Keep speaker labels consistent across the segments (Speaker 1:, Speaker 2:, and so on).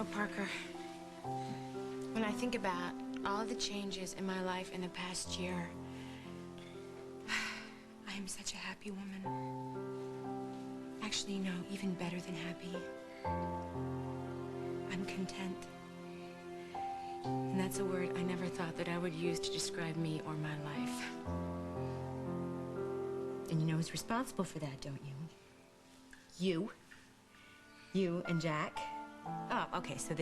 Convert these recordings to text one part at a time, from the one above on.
Speaker 1: know, Parker, when I think about all the changes in my life in the past year, I am such a happy woman. Actually, no, even better than happy. I'm content. And that's a word I never thought that I would use to describe me or my life. And you know who's responsible for that, don't you? You. You and Jack. Oh, okay, so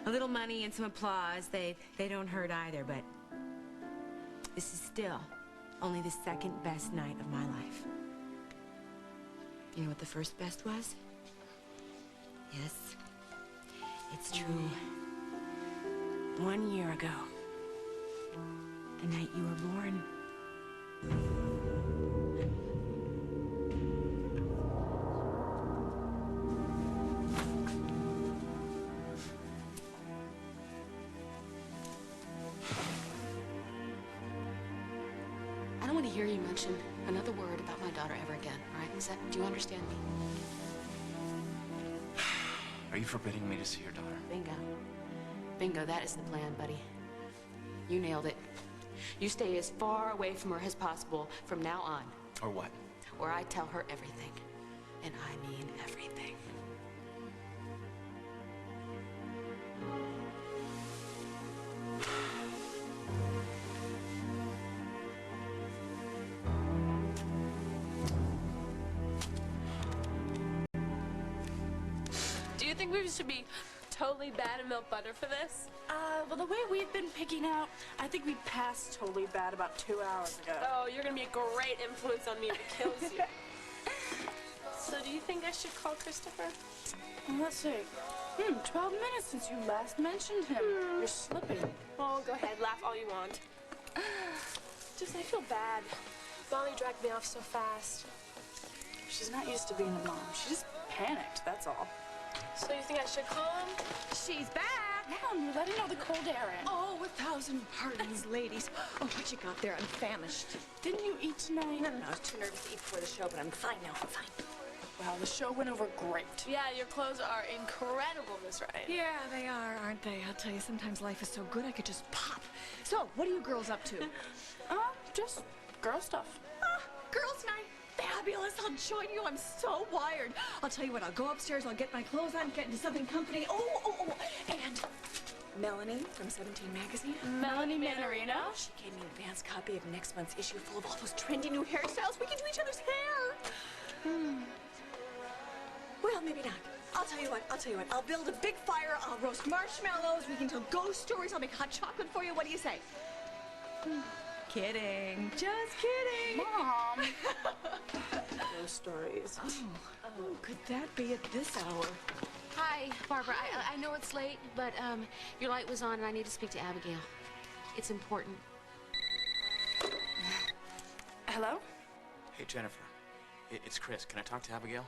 Speaker 1: a little money and some applause, they don't hurt either, but this is still only the second best night of my life. You know what the first best was? Yes, it's true. 1 year ago, the night you were born.
Speaker 2: I don't want to hear you mention another word about my daughter ever again, all right? Do you understand me?
Speaker 3: Are you forbidding me to see your daughter?
Speaker 2: Bingo. Bingo, that is the plan, buddy. You nailed it. You stay as far away from her as possible from now on.
Speaker 3: Or what?
Speaker 2: Or I tell her everything. And I mean everything.
Speaker 4: Do you think we should be totally bad and milk butter for this?
Speaker 5: Well, the way we've been picking out, I think we passed totally bad about 2 hours ago.
Speaker 4: Oh, you're gonna be a great influence on me if it kills you. So do you think I should call Christopher?
Speaker 5: Well, let's see. 12 minutes since you last mentioned him. You're slipping.
Speaker 4: Oh, go ahead, laugh all you want. Just, I feel bad. Molly dragged me off so fast.
Speaker 5: She's not used to being a mom. She just panicked, that's all.
Speaker 4: So you think I should call him?
Speaker 6: She's back!
Speaker 5: Mom, you're letting all the cold air in.
Speaker 6: Oh, 1,000 pardons, ladies. Oh, what you got there? I'm famished.
Speaker 5: Didn't you eat tonight?
Speaker 6: No, I was too nervous to eat before the show, but I'm fine now. I'm fine.
Speaker 5: Well, the show went over great.
Speaker 4: Yeah, your clothes are incredible, Miss Wright.
Speaker 6: Yeah, they are, aren't they? I'll tell you, sometimes life is so good I could just pop. So, what are you girls up to?
Speaker 5: Just girl stuff.
Speaker 6: Girls' night. Fabulous. I'll join you. I'm so wired. I'll tell you what, I'll go upstairs, I'll get my clothes on, get into something company. Oh, and Melanie from 17 Magazine.
Speaker 4: Melanie Manorino?
Speaker 6: She gave me an advance copy of next month's issue full of all those trendy new hairstyles. We can do each other's hair. Well, maybe not. I'll tell you what. I'll build a big fire. I'll roast marshmallows. We can tell ghost stories. I'll make hot chocolate for you. What do you say? Kidding. Just kidding.
Speaker 5: Mom. Those stories.
Speaker 6: Oh, could that be at this hour?
Speaker 2: Hi, Barbara. I know it's late, but your light was on and I need to speak to Abigail. It's important.
Speaker 5: Hello?
Speaker 3: Hey, Jennifer. It's Chris. Can I talk to Abigail?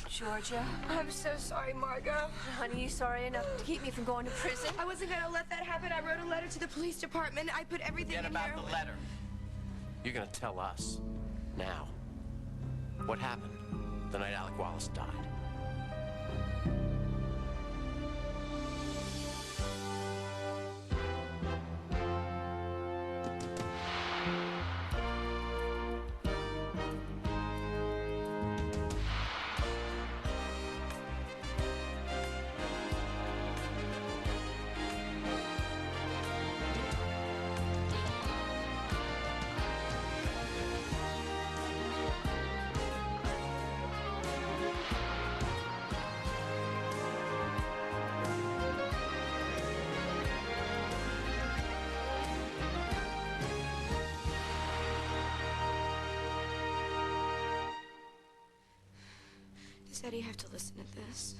Speaker 7: Georgia.
Speaker 8: I'm so sorry, Margot.
Speaker 7: Honey, you sorry enough to keep me from going to prison?
Speaker 8: I wasn't gonna let that happen. I wrote a letter to the police department. I put everything
Speaker 9: Forget
Speaker 8: in there.
Speaker 9: about the letter. You're gonna tell us now what happened the night Alec Wallace died.
Speaker 8: Does Eddie have to listen to this?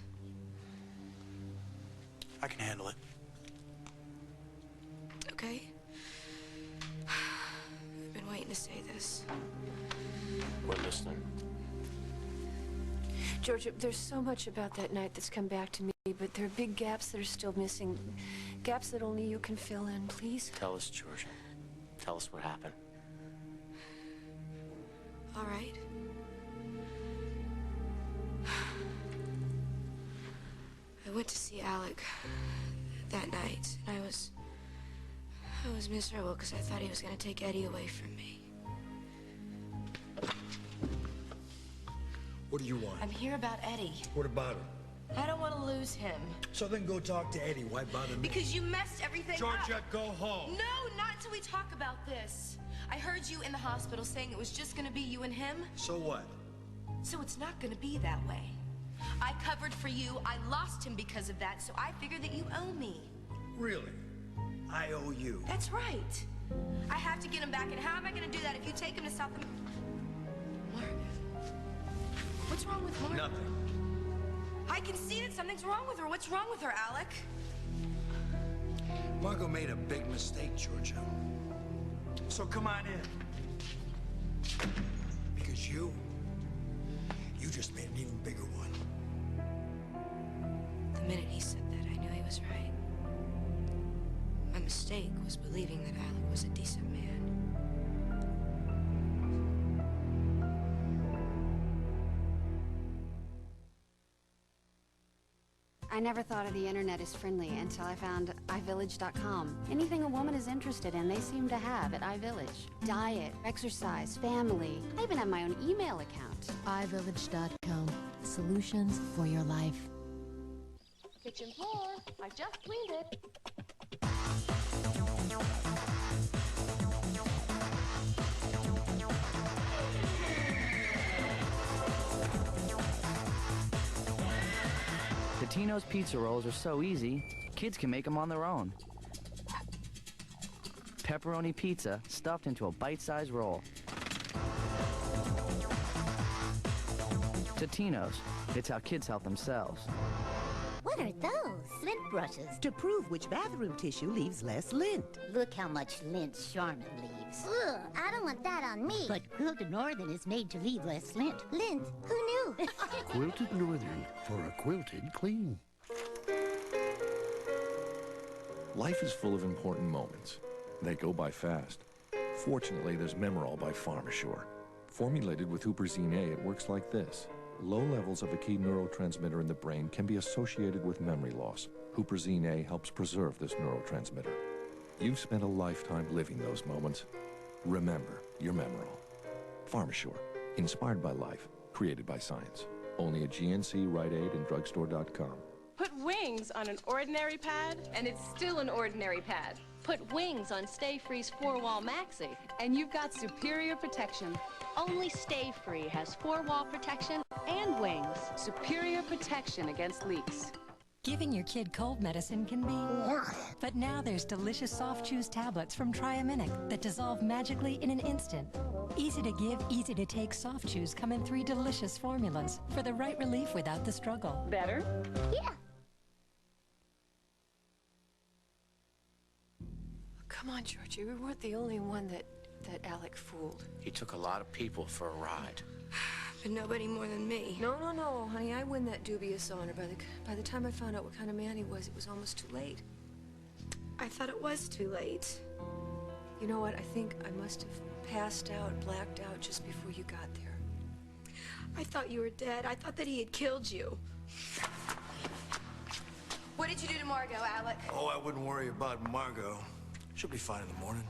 Speaker 3: I can handle it.
Speaker 8: Okay. I've been waiting to say this.
Speaker 9: We're listening.
Speaker 7: Georgia, there's so much about that night that's come back to me, but there are big gaps that are still missing. Gaps that only you can fill in, please.
Speaker 9: Tell us, Georgia. Tell us what happened.
Speaker 8: All right. I went to see Alec that night, and I was miserable because I thought he was going to take Eddie away from me.
Speaker 10: What do you want?
Speaker 1: I'm here about Eddie.
Speaker 10: What about him?
Speaker 1: I don't want to lose him.
Speaker 10: So then go talk to Eddie. Why bother me?
Speaker 1: Because you messed everything up.
Speaker 10: Georgia, go home.
Speaker 1: No, not until we talk about this. I heard you in the hospital saying it was just going to be you and him.
Speaker 10: So what?
Speaker 1: So it's not going to be that way. I covered for you. I lost him because of that, so I figured that you owe me.
Speaker 10: Really? I owe you?
Speaker 1: That's right. I have to get him back, and how am I going to do that if you take him to South America? Mark. What's wrong with Mark?
Speaker 10: Nothing.
Speaker 1: I can see that something's wrong with her. What's wrong with her, Alec?
Speaker 10: Margot made a big mistake, Georgia. So come on in. Because you just made an even bigger one.
Speaker 8: The minute he said that, I knew he was right. My mistake was believing that Alec was a decent man.
Speaker 11: I never thought of the internet as friendly until I found iVillage.com. Anything a woman is interested in, they seem to have at iVillage. Diet, exercise, family. I even have my own email account.
Speaker 12: iVillage.com. Solutions for your life.
Speaker 2: Kitchen floor. I just cleaned it.
Speaker 13: Totino's pizza rolls are so easy, kids can make them on their own. Pepperoni pizza stuffed into a bite-sized roll. Totino's. It's how kids help themselves.
Speaker 14: What are those? Lint brushes. To prove which bathroom tissue leaves less lint. Look how much lint Charmin leaves. Ugh, I don't want that on me. But Quilted Northern is made to leave less lint. Lint? Who knew?
Speaker 15: Quilted Northern, for a quilted clean.
Speaker 16: Life is full of important moments. They go by fast. Fortunately, there's Memoral by PharmaSure. Formulated with Huperzine A, it works like this. Low levels of a key neurotransmitter in the brain can be associated with memory loss. Huperzine A helps preserve this neurotransmitter. You've spent a lifetime living those moments. Remember your Memoral. PharmaSure. Inspired by life. Created by science. Only at GNC, Rite Aid, and drugstore.com.
Speaker 4: Put wings on an ordinary pad,
Speaker 2: And it's still an ordinary pad. Put wings on Stay Free's 4-Wall Maxi, and you've got superior protection. Only Stay Free has 4-wall protection and wings. Superior protection against leaks.
Speaker 12: Giving your kid cold medicine can be... But now there's delicious soft chews tablets from Triaminic that dissolve magically in an instant. Easy to give, easy to take soft chews come in 3 delicious formulas for the right relief without the struggle.
Speaker 2: Better?
Speaker 14: Yeah.
Speaker 7: Come on, Georgie. We weren't the only one that Alec fooled.
Speaker 9: He took a lot of people for a ride.
Speaker 8: But nobody more than me.
Speaker 7: No, honey. I win that dubious honor. By the time I found out what kind of man he was, it was almost too late.
Speaker 8: I thought it was too late.
Speaker 7: You know what? I think I must have passed out, blacked out just before you got there.
Speaker 8: I thought you were dead. I thought that he had killed you. What did you do to Margot, Alec?
Speaker 10: Oh, I wouldn't worry about Margot. She'll be fine in the morning.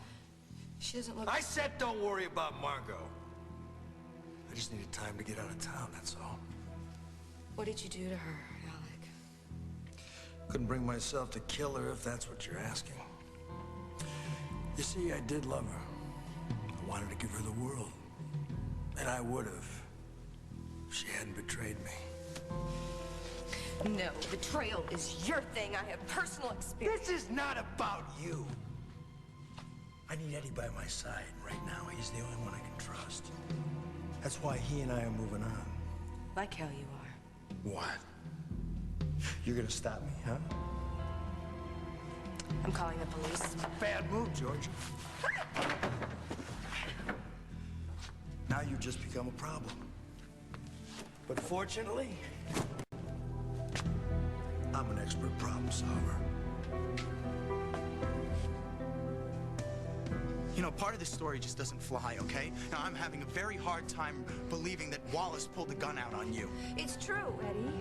Speaker 8: She doesn't look...
Speaker 10: I said don't worry about Margot. I just needed time to get out of town, that's all.
Speaker 8: What did you do to her, Alec?
Speaker 10: Couldn't bring myself to kill her if that's what you're asking. You see, I did love her. I wanted to give her the world. And I would have if she hadn't betrayed me.
Speaker 8: No, betrayal is your thing. I have personal experience.
Speaker 10: This is not about you. I need Eddie by my side right now. He's the only one I can trust. That's why he and I are moving on.
Speaker 8: Like how you are.
Speaker 10: What? You're gonna stop me, huh?
Speaker 8: I'm calling the police.
Speaker 10: Bad move, George. Now you just become a problem. But fortunately, I'm an expert problem solver.
Speaker 17: You know, part of this story just doesn't fly, okay? Now, I'm having a very hard time believing that Wallace pulled the gun out on you.
Speaker 6: It's true, Eddie.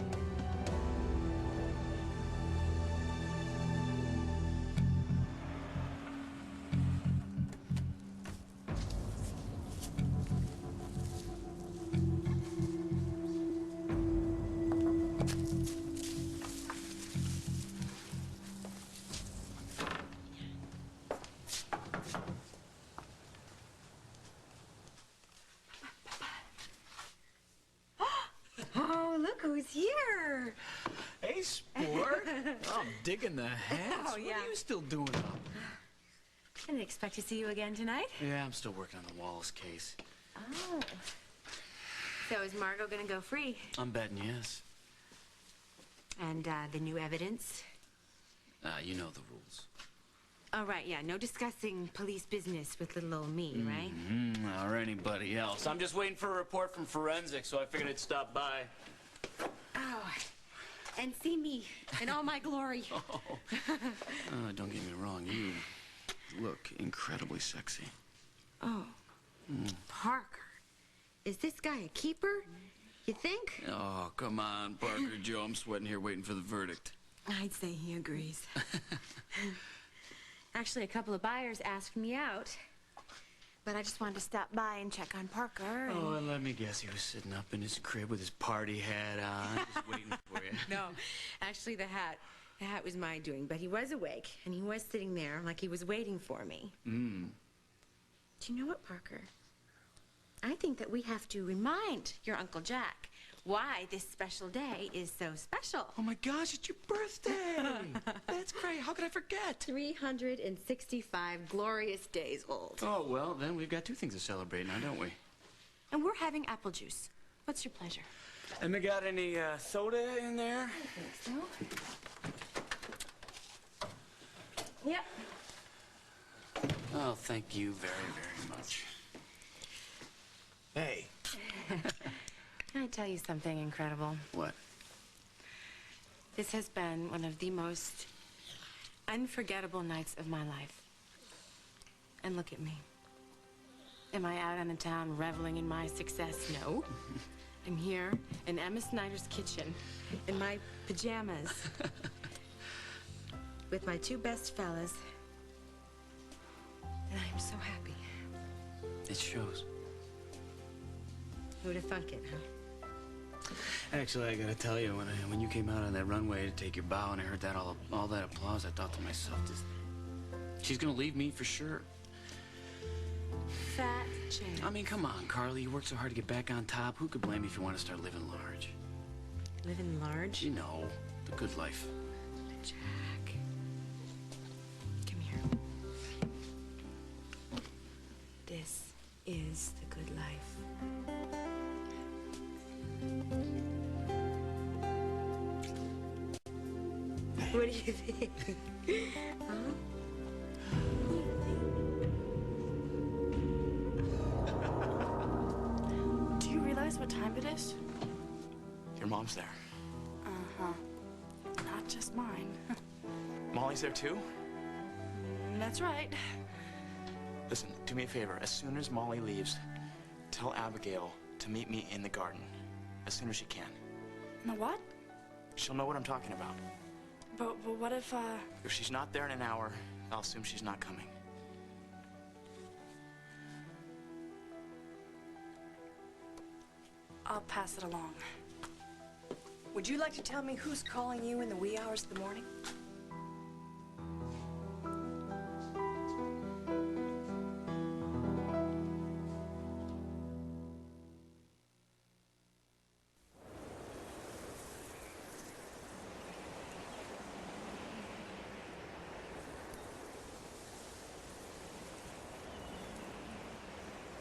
Speaker 1: Oh, look who's here.
Speaker 18: Hey, sport. I'm digging the hats.
Speaker 1: Oh, yeah.
Speaker 18: What are you still doing up?
Speaker 1: I didn't expect to see you again tonight.
Speaker 18: Yeah, I'm still working on the Wallace case.
Speaker 1: Oh. So is Margot gonna go free?
Speaker 18: I'm betting yes.
Speaker 1: And the new evidence?
Speaker 18: You know the rules.
Speaker 1: Oh, right, yeah. No discussing police business with little old me, right?
Speaker 18: Or anybody else. I'm just waiting for a report from forensics, so I figured I'd stop by.
Speaker 1: Oh, and see me in all my glory.
Speaker 18: Don't get me wrong. You look incredibly sexy.
Speaker 1: Oh, Parker. Is this guy a keeper? You think?
Speaker 18: Oh, come on, Parker Joe. I'm sweating here waiting for the verdict.
Speaker 1: I'd say he agrees. Actually, a couple of buyers asked me out, but I just wanted to stop by and check on Parker.
Speaker 18: Oh, and let me guess, he was sitting up in his crib with his party hat on, just waiting for you.
Speaker 1: No, actually, the hat was my doing, but he was awake, and he was sitting there like he was waiting for me. Do you know what, Parker? I think that we have to remind your Uncle Jack why this special day is so special.
Speaker 18: Oh my gosh, it's your birthday! That's great. How could I forget?
Speaker 1: 365 glorious days old.
Speaker 18: Oh, well, then we've got two things to celebrate now, don't we?
Speaker 1: And we're having apple juice. What's your pleasure?
Speaker 18: And they got any soda in there?
Speaker 1: I think so. Yep.
Speaker 18: Oh, thank you very, very much. Hey.
Speaker 1: Can I tell you something incredible?
Speaker 18: What?
Speaker 1: This has been one of the most unforgettable nights of my life. And look at me. Am I out on the town reveling in my success? No. I'm here in Emma Snyder's kitchen in my pajamas with my two best fellas. And I'm so happy.
Speaker 18: It shows.
Speaker 1: Who'd have thunk it, huh?
Speaker 18: Actually, I gotta tell you, when you came out on that runway to take your bow and I heard that all that applause, I thought to myself, she's gonna leave me for sure.
Speaker 1: Fat chance.
Speaker 18: I mean, come on, Carly. You worked so hard to get back on top. Who could blame you if you want to start living large?
Speaker 1: Living large?
Speaker 18: You know, the good life.
Speaker 1: Jack. Come here. This is the good life. What do you think? Huh?
Speaker 5: Do you realize what time it is?
Speaker 3: Your mom's there.
Speaker 5: Uh-huh. Not just mine.
Speaker 3: Molly's there too?
Speaker 5: That's right.
Speaker 3: Listen, do me a favor. As soon as Molly leaves, tell Abigail to meet me in the garden. As soon as she can.
Speaker 5: The what?
Speaker 3: She'll know what I'm talking about.
Speaker 5: But what if,
Speaker 3: If she's not there in an hour, I'll assume she's not coming.
Speaker 6: I'll pass it along. Would you like to tell me who's calling you in the wee hours of the morning?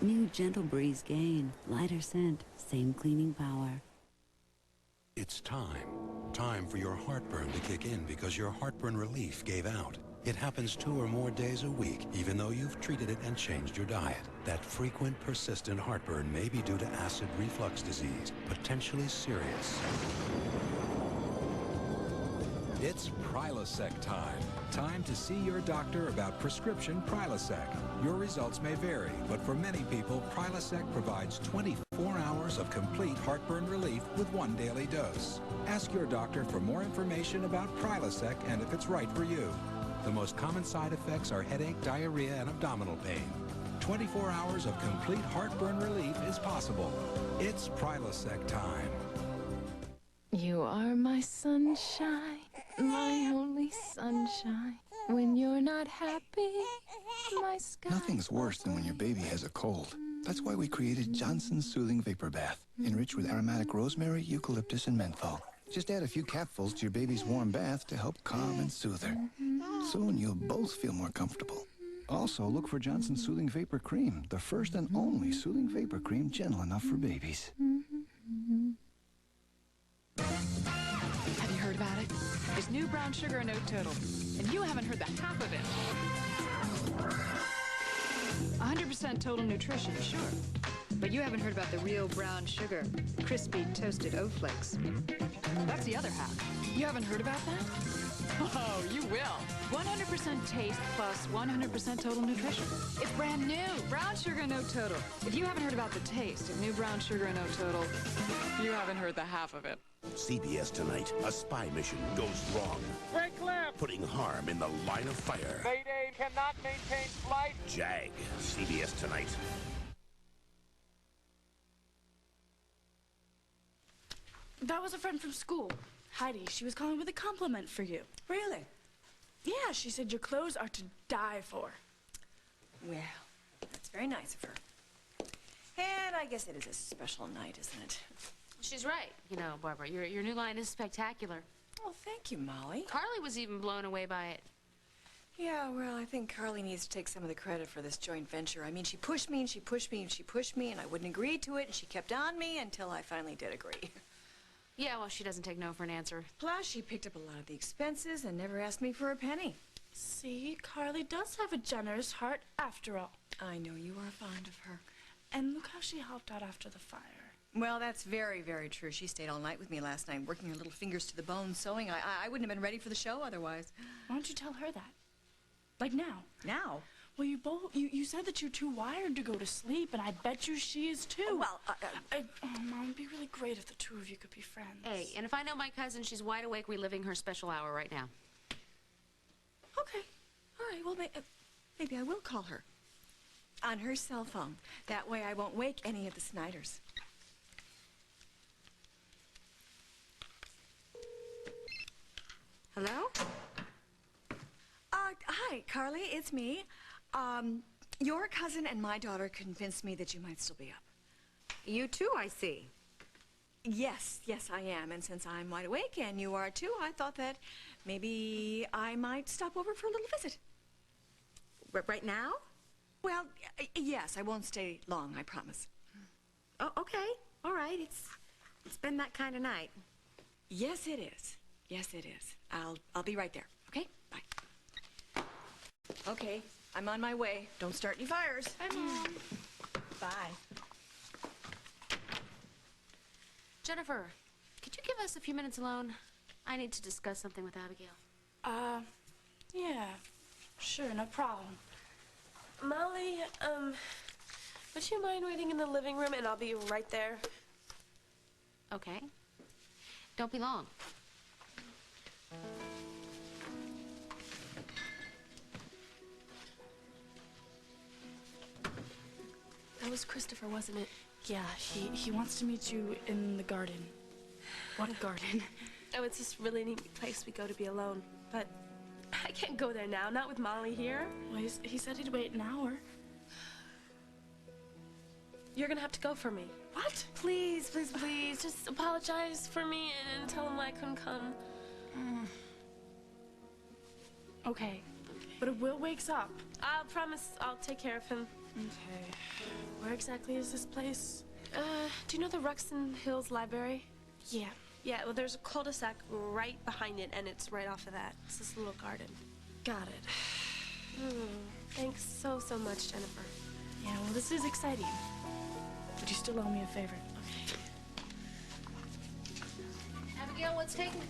Speaker 19: New Gentle Breeze Gain. Lighter scent, same cleaning power.
Speaker 20: It's time. Time for your heartburn to kick in because your heartburn relief gave out. It happens 2 or more days a week, even though you've treated it and changed your diet. That frequent, persistent heartburn may be due to acid reflux disease, potentially serious.
Speaker 21: It's Prilosec time. Time to see your doctor about prescription Prilosec. Your results may vary, but for many people, Prilosec provides 24 hours of complete heartburn relief with one daily dose. Ask your doctor for more information about Prilosec and if it's right for you. The most common side effects are headache, diarrhea, and abdominal pain. 24 hours of complete heartburn relief is possible. It's Prilosec time.
Speaker 22: You are my sunshine, my only sunshine. When you're not happy, my sky...
Speaker 23: Nothing's worse than when your baby has a cold. That's why we created Johnson's Soothing Vapor Bath, enriched with aromatic rosemary, eucalyptus, and menthol. Just add a few capfuls to your baby's warm bath to help calm and soothe her. Soon you'll both feel more comfortable. Also, look for Johnson's Soothing Vapor Cream, the first and only soothing vapor cream gentle enough for babies.
Speaker 5: Have you heard about it? There's new brown sugar and oat total, and you haven't heard the half of it. 100% total nutrition, sure. But you haven't heard about the real brown sugar, crispy toasted oat flakes. That's the other half. You haven't heard about that? Oh, you will. 100% taste plus 100% total nutrition. It's brand new. Brown sugar and oat total. If you haven't heard about the taste of new brown sugar and oat total, you haven't heard the half of it.
Speaker 24: CBS Tonight, a spy mission goes wrong.
Speaker 25: Break left!
Speaker 24: Putting harm in the line of fire.
Speaker 25: Mayday cannot maintain flight.
Speaker 24: JAG, CBS Tonight.
Speaker 5: That was a friend from school, Heidi. She was calling with a compliment for you.
Speaker 6: Really?
Speaker 5: Yeah, she said your clothes are to die for.
Speaker 6: Well, that's very nice of her. And I guess it is a special night, isn't it?
Speaker 1: She's right. You know, Barbara, your new line is spectacular.
Speaker 6: Oh, thank you, Molly.
Speaker 1: Carly was even blown away by it.
Speaker 6: Yeah, well, I think Carly needs to take some of the credit for this joint venture. I mean, she pushed me and she pushed me and she pushed me, and I wouldn't agree to it, and she kept on me until I finally did agree.
Speaker 1: Yeah, well, she doesn't take no for an answer.
Speaker 6: Plus, she picked up a lot of the expenses and never asked me for a penny.
Speaker 5: See, Carly does have a generous heart after all.
Speaker 6: I know you are fond of her.
Speaker 5: And look how she helped out after the fire.
Speaker 6: Well, that's very, very true. She stayed all night with me last night, working her little fingers to the bone, sewing. I wouldn't have been ready for the show otherwise.
Speaker 5: Why don't you tell her that? Like now.
Speaker 6: Now?
Speaker 5: Well, you said that you're too wired to go to sleep, and I bet you she is too.
Speaker 6: Oh, well,
Speaker 5: Mom, it'd be really great if the two of you could be friends.
Speaker 1: Hey, and if I know my cousin, she's wide awake reliving her special hour right now.
Speaker 6: Okay. All right, well, maybe I will call her. On her cell phone. That way I won't wake any of the Snyders.
Speaker 1: Hello?
Speaker 6: Hi, Carly, it's me. Your cousin and my daughter convinced me that you might still be up.
Speaker 1: You too, I see.
Speaker 6: Yes, I am. And since I'm wide awake and you are too, I thought that maybe I might stop over for a little visit.
Speaker 1: Right now?
Speaker 6: Well, yes, I won't stay long, I promise.
Speaker 1: Oh, okay. All right. It's been that kind of night.
Speaker 6: Yes, it is. Yes, it is. I'll be right there. Okay? Bye. Okay, I'm on my way. Don't start any fires.
Speaker 5: Bye, Mom.
Speaker 6: Bye.
Speaker 1: Jennifer, could you give us a few minutes alone? I need to discuss something with Abigail.
Speaker 5: Yeah. Sure, no problem.
Speaker 4: Molly, would you mind waiting in the living room and I'll be right there?
Speaker 1: Okay. Don't be long.
Speaker 4: That was Christopher, wasn't it?
Speaker 5: Yeah, he wants to meet you in the garden. What garden?
Speaker 4: Oh, it's this really neat place we go to be alone. But I can't go there now, not with Molly here.
Speaker 5: Well, he said he'd wait an hour.
Speaker 4: You're gonna have to go for me.
Speaker 5: What?
Speaker 4: Please, please, please, just apologize for me and tell him I couldn't come.
Speaker 5: Okay, but if Will wakes up...
Speaker 4: I'll promise I'll take care of him.
Speaker 5: Okay. Where exactly is this place?
Speaker 4: Do you know the Ruxton Hills Library?
Speaker 5: Yeah.
Speaker 4: Yeah, well, there's a cul-de-sac right behind it, and it's right off of that. It's this little garden.
Speaker 5: Got it.
Speaker 4: Thanks so much, Jennifer.
Speaker 5: Yeah, well, this is exciting. But you still owe me a favor.
Speaker 1: Okay. Abigail, what's taking...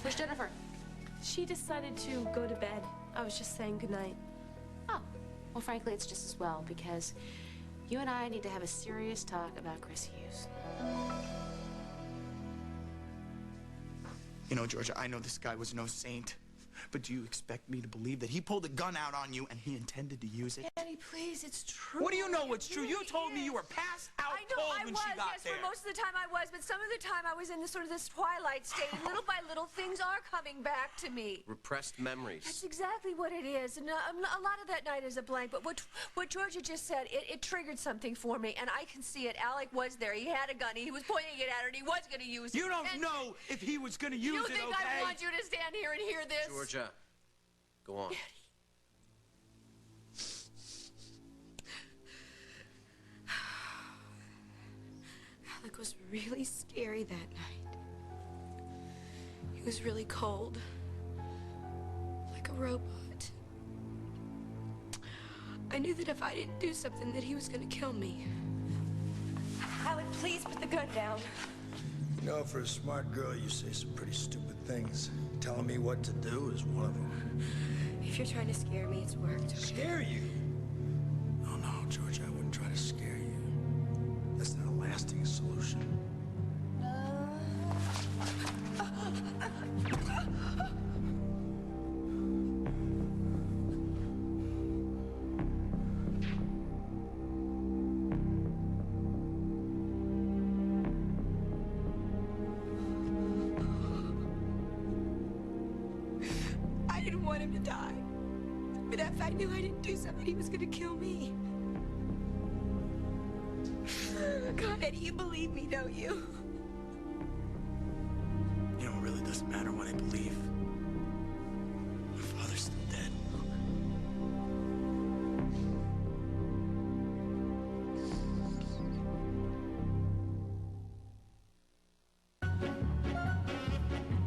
Speaker 2: Where's Jennifer?
Speaker 4: She decided to go to bed. I was just saying goodnight.
Speaker 2: Oh, well, frankly, it's just as well, because you and I need to have a serious talk about Chris Hughes.
Speaker 17: You know, Georgia, I know this guy was no saint, but do you expect me to believe that he pulled a gun out on you and he intended to use it?
Speaker 6: Daddy, please, it's true.
Speaker 17: What do you know what's true? You told me you were passed out cold when she got there.
Speaker 6: For most of the time I was, but some of the time I was in this twilight state. Little by little, things are coming back to me.
Speaker 9: Repressed memories.
Speaker 6: That's exactly what it is, and a lot of that night is a blank, but what Georgia just said, it triggered something for me, and I can see it. Alec was there. He had a gun. He was pointing it at her, and he was going to use it.
Speaker 17: You don't know if he was going to use it, okay?
Speaker 6: You think I want you to stand here and hear this?
Speaker 9: Georgia, go on.
Speaker 8: Alec was really scary that night. He was really cold, like a robot. I knew that if I didn't do something that he was gonna kill me.
Speaker 6: Alec, please put the gun down.
Speaker 10: You know, for a smart girl, you say some pretty stupid things. Telling me what to do is one of them.
Speaker 8: If you're trying to scare me, it's worked. Okay?
Speaker 10: Scare you? Oh, no, George, I wouldn't try to scare you. That's not a lasting solution.
Speaker 8: I didn't want him to die. But if I knew I didn't do something, he was gonna kill me. God, Eddie, you believe me, don't you?
Speaker 17: You know, it really doesn't matter what I believe. My father's still dead.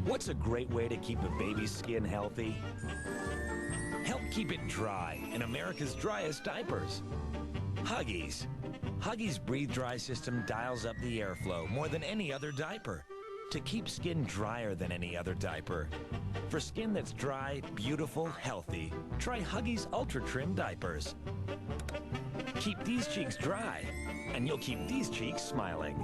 Speaker 11: What's a great way to keep a baby's skin healthy? Help keep it dry in America's driest diapers. Huggies. Huggies' Breathe Dry system dials up the airflow more than any other diaper to keep skin drier than any other diaper. For skin that's dry, beautiful, healthy, try Huggies Ultra Trim diapers. Keep these cheeks dry, and you'll keep these cheeks smiling.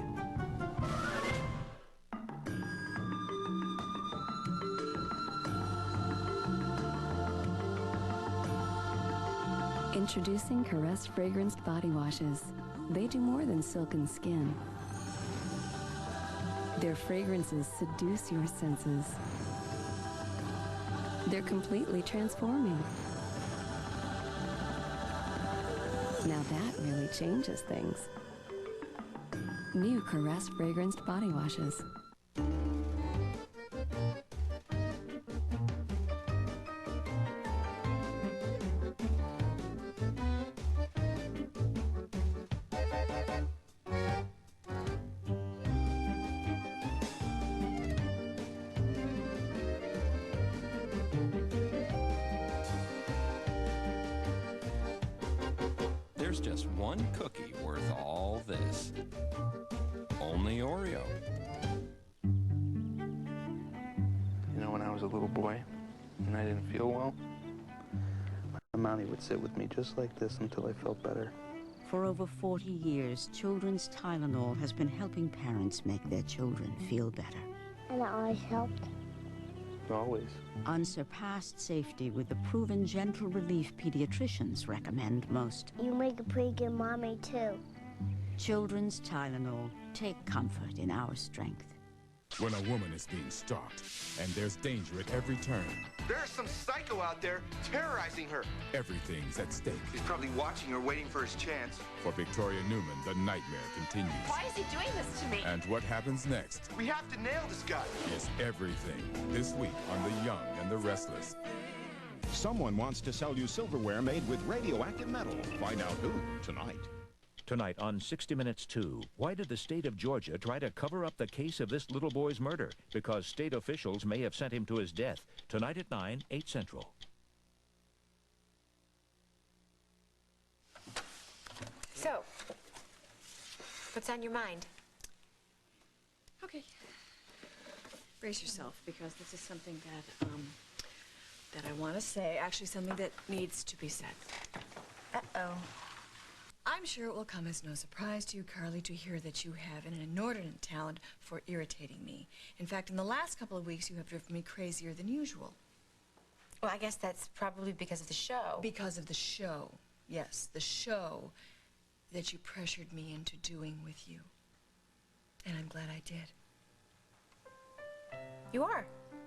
Speaker 19: Introducing Caress fragranced body washes. They do more than silken skin. Their fragrances seduce your senses. They're completely transforming. Now that really changes things. New Caress fragranced body washes.
Speaker 21: There's just one cookie worth all this. Only Oreo.
Speaker 12: You know, when I was a little boy and I didn't feel well, my mommy would sit with me just like this until I felt better.
Speaker 14: For over 40 years, Children's Tylenol has been helping parents make their children feel better.
Speaker 13: And it always helped.
Speaker 12: Always.
Speaker 14: Unsurpassed safety with the proven gentle relief pediatricians recommend most.
Speaker 13: You make a pretty good mommy, too.
Speaker 14: Children's Tylenol. Take comfort in our strength.
Speaker 21: When a woman is being stalked, and there's danger at every turn.
Speaker 15: There's some psycho out there terrorizing her.
Speaker 21: Everything's at stake.
Speaker 15: He's probably watching her, waiting for his chance.
Speaker 21: For Victoria Newman, the nightmare continues.
Speaker 6: Why is he doing this to me?
Speaker 21: And what happens next
Speaker 15: We have to nail this guy.
Speaker 21: is everything. This week on The Young and the Restless.
Speaker 16: Someone wants to sell you silverware made with radioactive metal. Find out who tonight.
Speaker 26: Tonight on 60 Minutes 2, why did the state of Georgia try to cover up the case of this little boy's murder? Because state officials may have sent him to his death. Tonight at 9, 8 Central.
Speaker 1: So, what's on your mind?
Speaker 6: Okay. Brace yourself, because this is something that I want to say. Actually, something that needs to be said. Uh-oh. I'm sure it will come as no surprise to you, Carly, to hear that you have an inordinate talent for irritating me. In fact, in the last couple of weeks, you have driven me crazier than usual.
Speaker 1: Well, I guess that's probably because of the show.
Speaker 6: Because of the show. Yes, the show that you pressured me into doing with you. And I'm glad I did.
Speaker 1: You are.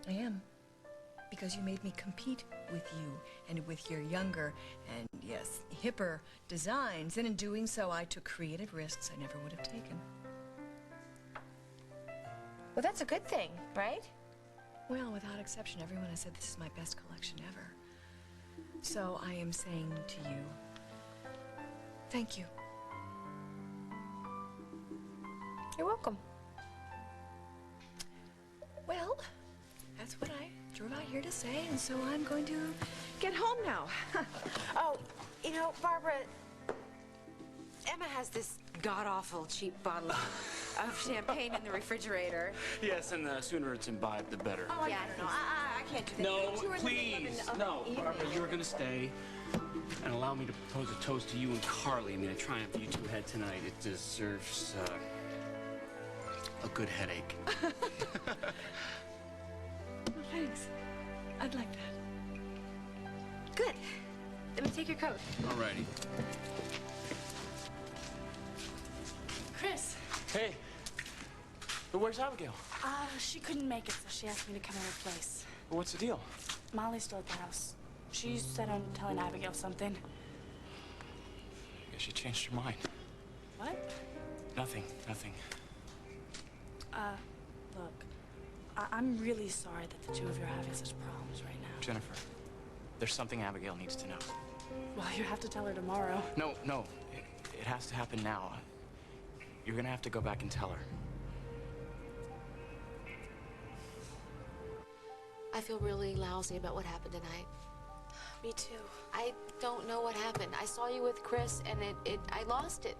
Speaker 6: I am. Because you made me compete with you and with your younger and, yes, hipper designs. And in doing so, I took creative risks I never would have taken.
Speaker 1: Well, that's a good thing, right?
Speaker 6: Well, without exception, everyone has said this is my best collection ever. So I am saying to you, thank you.
Speaker 1: You're welcome.
Speaker 6: Well, that's what I drove out here to say, and so I'm going to get home now.
Speaker 1: Oh, you know, Barbara, Emma has this god-awful cheap bottle of champagne in the refrigerator.
Speaker 3: Yes, and the sooner it's imbibed, the better.
Speaker 1: Oh, yeah, no, I can't do that.
Speaker 3: No,
Speaker 1: You two are in the middle
Speaker 3: please,
Speaker 1: of
Speaker 3: no.
Speaker 1: an
Speaker 3: Barbara,
Speaker 1: evening.
Speaker 3: you're gonna stay and allow me to propose a toast to you and Carly. I mean, a triumph you two had tonight. It deserves a good headache.
Speaker 6: Well, thanks. I'd like that.
Speaker 1: Good. Let me take your coat.
Speaker 3: Alrighty.
Speaker 7: Chris.
Speaker 3: Hey, but where's Abigail?
Speaker 7: She couldn't make it, so she asked me to come in her place.
Speaker 3: Well, what's the deal?
Speaker 7: Molly's still at the house. She said I'm telling Abigail something.
Speaker 3: I guess she changed her mind.
Speaker 7: What?
Speaker 3: Nothing.
Speaker 7: Look, I'm really sorry that the two of you are having such problems right now.
Speaker 3: Jennifer, there's something Abigail needs to know.
Speaker 7: Well, you have to tell her tomorrow.
Speaker 3: No. It has to happen now. You're gonna have to go back and tell her.
Speaker 8: I feel really lousy about what happened tonight.
Speaker 7: Me too.
Speaker 8: I don't know what happened. I saw you with Chris, and I lost it.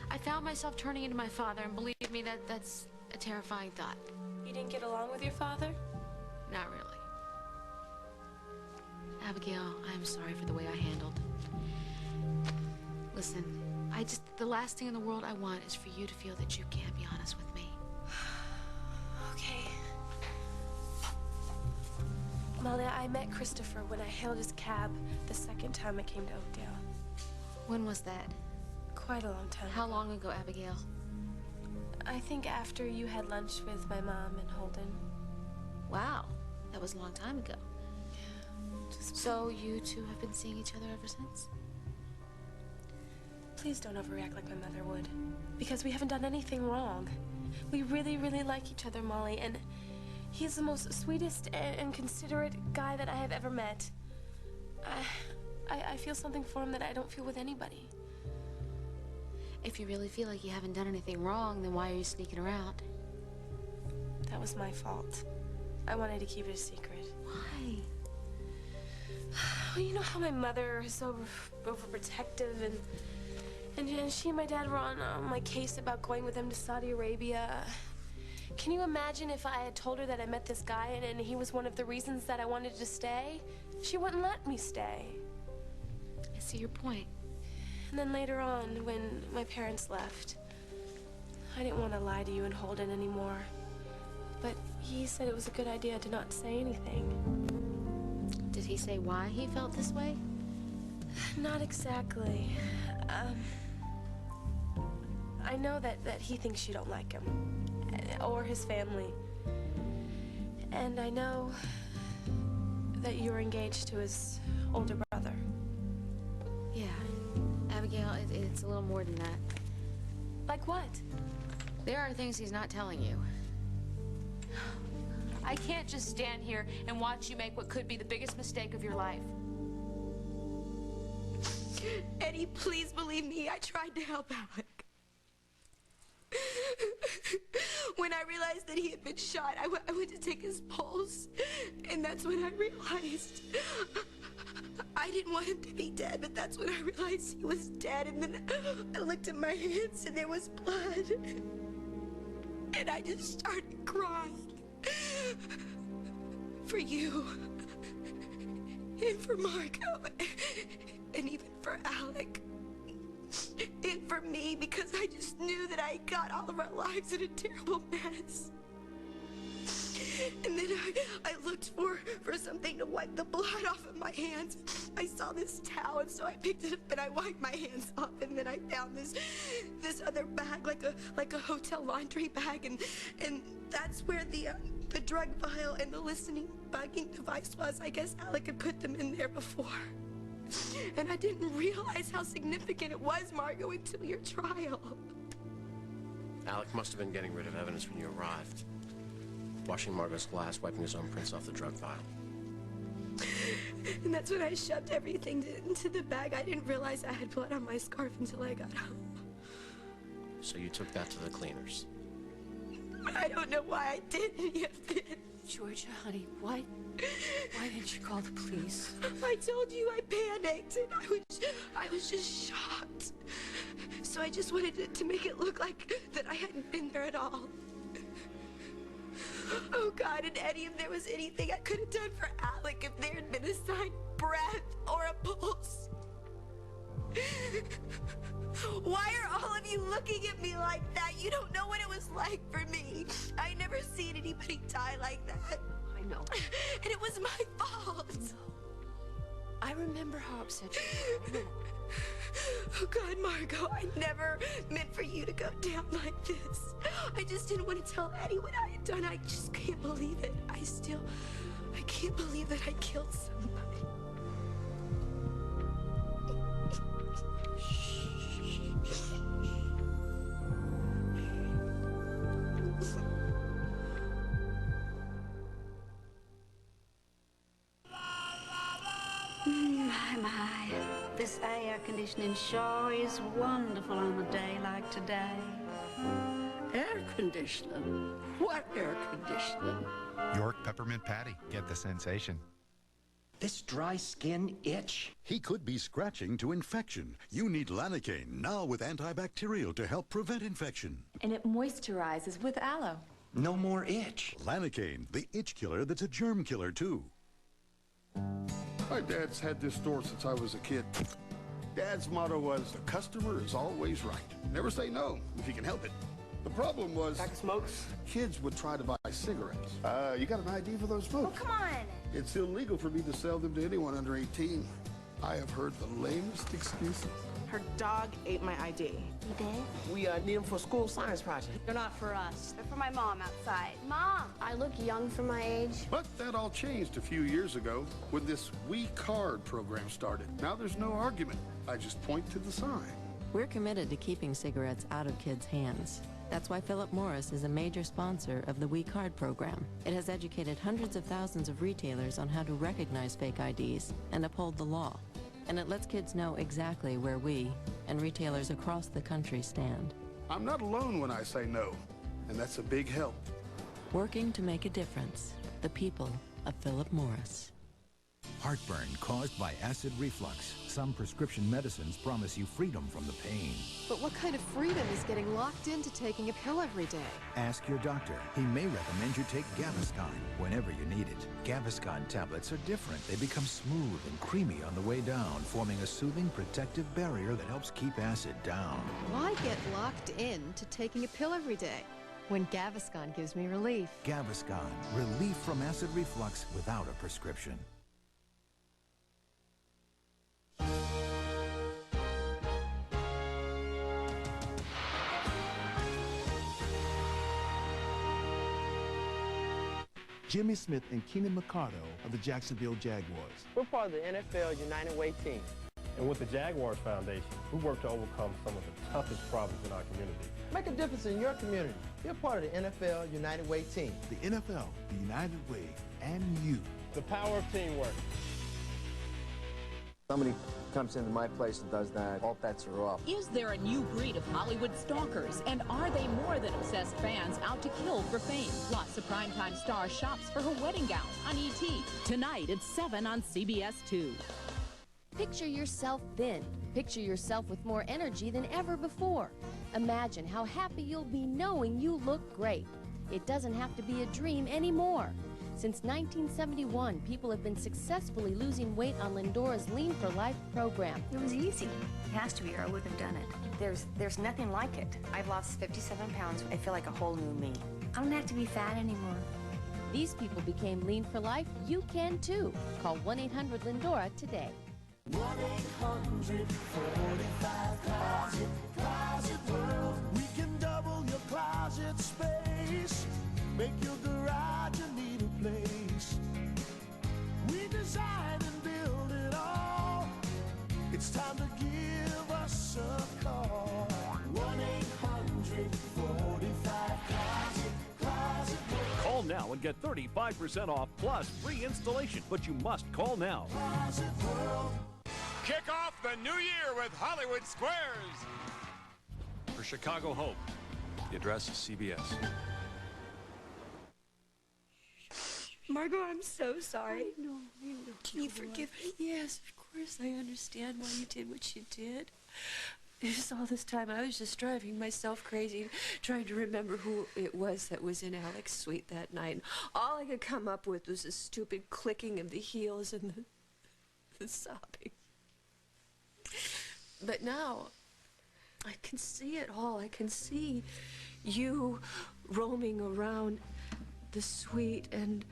Speaker 8: I found myself turning into my father, and believe me, that's a terrifying thought.
Speaker 7: You didn't get along with your father?
Speaker 8: Not really. Abigail, I'm sorry for the way I handled. Listen, the last thing in the world I want is for you to feel that you can't be honest with me.
Speaker 7: Okay.
Speaker 4: Molly, I met Christopher when I hailed his cab the second time I came to Oakdale.
Speaker 8: When was that?
Speaker 4: Quite a long time.
Speaker 8: How long ago, Abigail?
Speaker 4: I think after you had lunch with my mom and Holden.
Speaker 8: Wow, that was a long time ago. So you two have been seeing each other ever since?
Speaker 4: Please don't overreact like my mother would. Because we haven't done anything wrong. We really, really like each other, Molly, and he's the most sweetest and considerate guy that I have ever met. I feel something for him that I don't feel with anybody.
Speaker 8: If you really feel like you haven't done anything wrong, then why are you sneaking around?
Speaker 4: That was my fault. I wanted to keep it a secret.
Speaker 8: Why?
Speaker 4: Well, you know how my mother is so overprotective, and she and my dad were on my case about going with them to Saudi Arabia. Can you imagine if I had told her that I met this guy and he was one of the reasons that I wanted to stay? She wouldn't let me stay.
Speaker 8: I see your point.
Speaker 4: And then later on, when my parents left, I didn't want to lie to you and Holden anymore. But he said it was a good idea to not say anything.
Speaker 8: Did he say why he felt this way?
Speaker 4: Not exactly. I know that he thinks you don't like him, or his family. And I know that you're engaged to his older brother.
Speaker 8: Yeah. Abigail, it's a little more than that.
Speaker 4: Like what?
Speaker 8: There are things he's not telling you. I can't just stand here and watch you make what could be the biggest mistake of your life.
Speaker 6: Eddie, please believe me, I tried to help Alec. When I realized that he had been shot, I went to take his pulse, and that's when I realized
Speaker 8: I didn't want him to be dead, but that's when I realized he was dead. And then I looked at my hands and there was blood. And I just started crying. For you. And for Margot. And even for Alec. And for me, because I just knew that I got all of our lives in a terrible mess. And then I looked for something to wipe the blood off of my hands. I saw this towel, and so I picked it up and I wiped my hands off. And then I found this other bag, like a hotel laundry bag, and that's where the drug vial and the listening bugging device was. I guess Alec had put them in there before. And I didn't realize how significant it was, Margot, until your trial.
Speaker 9: Alec must have been getting rid of evidence when you arrived. Washing Margot's glass, wiping his own prints off the drug vial.
Speaker 8: And that's when I shoved everything into the bag. I didn't realize I had blood on my scarf until I got home.
Speaker 9: So you took that to the cleaners.
Speaker 8: I don't know why I did any of this.
Speaker 6: Georgia, honey, why didn't you call the police?
Speaker 8: I told you I panicked, and I was just shocked. So I just wanted to make it look like that I hadn't been there at all. Oh, God, and Eddie, if there was anything I could have done for Alec, if there had been a sign, breath, or a pulse. Why are all of you looking at me like that? You don't know what it was like for me. I never seen anybody die like that.
Speaker 6: I know.
Speaker 8: And it was my fault.
Speaker 6: I remember how upset you were.
Speaker 8: Oh, God, Margot, I never meant for you to go down like this. I just didn't want to tell Eddie what I had done. I just can't believe it. I can't believe that I killed somebody.
Speaker 18: My. This air conditioning sure is wonderful on a day like today.
Speaker 20: Air conditioning? What air conditioning?
Speaker 22: York Peppermint Patty. Get the sensation.
Speaker 23: This dry skin itch?
Speaker 24: He could be scratching to infection. You need Lanacane, now with antibacterial to help prevent infection.
Speaker 25: And it moisturizes with aloe.
Speaker 23: No more itch.
Speaker 24: Lanacane, the itch killer that's a germ killer, too.
Speaker 27: My dad's had this store since I was a kid. Dad's motto was, the customer is always right. Never say no, if you can help it. The problem was,
Speaker 28: pack of smokes?
Speaker 27: Kids would try to buy cigarettes. You got an ID for those smokes?
Speaker 28: Oh, come on.
Speaker 27: It's illegal for me to sell them to anyone under 18. I have heard the lamest excuses.
Speaker 28: Her dog ate my ID.
Speaker 8: You did?
Speaker 28: We need them for school science project.
Speaker 2: They're not for us.
Speaker 28: They're for my mom outside. Mom,
Speaker 8: I look young for my age.
Speaker 27: But that all changed a few years ago when this We Card program started. Now there's no argument. I just point to the sign.
Speaker 29: We're committed to keeping cigarettes out of kids' hands. That's why Philip Morris is a major sponsor of the We Card program. It has educated hundreds of thousands of retailers on how to recognize fake IDs and uphold the law. And it lets kids know exactly where we and retailers across the country stand.
Speaker 27: I'm not alone when I say no, and that's a big help.
Speaker 29: Working to make a difference. The people of Philip Morris.
Speaker 21: Heartburn caused by acid reflux. Some prescription medicines promise you freedom from the pain.
Speaker 30: But what kind of freedom is getting locked into taking a pill every day?
Speaker 21: Ask your doctor. He may recommend you take Gaviscon whenever you need it. Gaviscon tablets are different. They become smooth and creamy on the way down, forming a soothing protective barrier that helps keep acid down.
Speaker 30: Why get locked in to taking a pill every day when Gaviscon gives me relief?
Speaker 21: Gaviscon, relief from acid reflux without a prescription.
Speaker 31: Jimmy Smith and Keenan McCardo of the Jacksonville Jaguars.
Speaker 28: we're part of the NFL United Way team.
Speaker 32: And with the Jaguars Foundation, we work to overcome some of the toughest problems in our community.
Speaker 28: Make a difference in your community. Be a part of the NFL United Way team.
Speaker 31: The NFL, the United Way, and you.
Speaker 32: The power of teamwork.
Speaker 33: Somebody comes into my place and does that, all bets are off.
Speaker 34: Is there a new breed of Hollywood stalkers? And are they more than obsessed fans out to kill for fame? Plus, a primetime star shops for her wedding gown on E.T. Tonight at 7 on CBS 2.
Speaker 1: Picture yourself thin. Picture yourself with more energy than ever before. Imagine how happy you'll be knowing you look great. It doesn't have to be a dream anymore. Since 1971, people have been successfully losing weight on Lindora's Lean for Life program.
Speaker 3: It was easy. It has to be, or I wouldn't have done it. There's nothing like it. I've lost 57 pounds. I feel like a whole new me. I don't have to be fat anymore.
Speaker 1: These people became Lean for Life. You can too. Call 1-800-LINDORA today.
Speaker 5: 1-800-45-CLOSET, Closet World. We can double your closet space. Make your garage a neater place. We design and build it all. It's time to give us a call. 1-800-45-CLOSET, Closet World.
Speaker 7: Call now and get 35% off plus free installation, but you must call now.
Speaker 5: Closet World.
Speaker 10: Kick off the new year with Hollywood Squares.
Speaker 11: For Chicago Hope, the address is CBS.
Speaker 8: Margot, I'm so sorry.
Speaker 12: I know.
Speaker 8: Can you forgive me?
Speaker 12: Yes, of course. I understand why you did what you did. Just all this time, I was just driving myself crazy, trying to remember who it was that was in Alec's suite that night. And all I could come up with was the stupid clicking of the heels and the sobbing. But now, I can see it all. I can see you roaming around the suite, and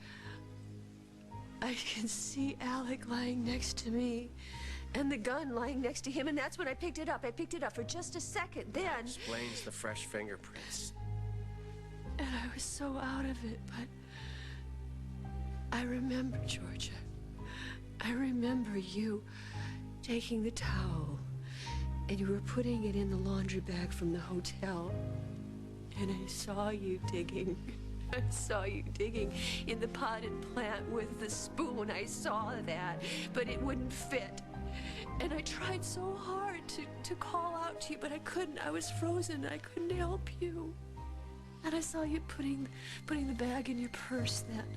Speaker 12: I can see Alec lying next to me, and the gun lying next to him, and that's when I picked it up. I picked it up for just a second, then...
Speaker 9: Explains the fresh fingerprints.
Speaker 12: And I was so out of it, but I remember, Georgia. I remember you taking the towel, and you were putting it in the laundry bag from the hotel, and I saw you digging. I saw you digging in the potted plant with the spoon. I saw that, but it wouldn't fit. And I tried so hard to call out to you, but I couldn't. I was frozen. I couldn't help you. And I saw you putting the bag in your purse then.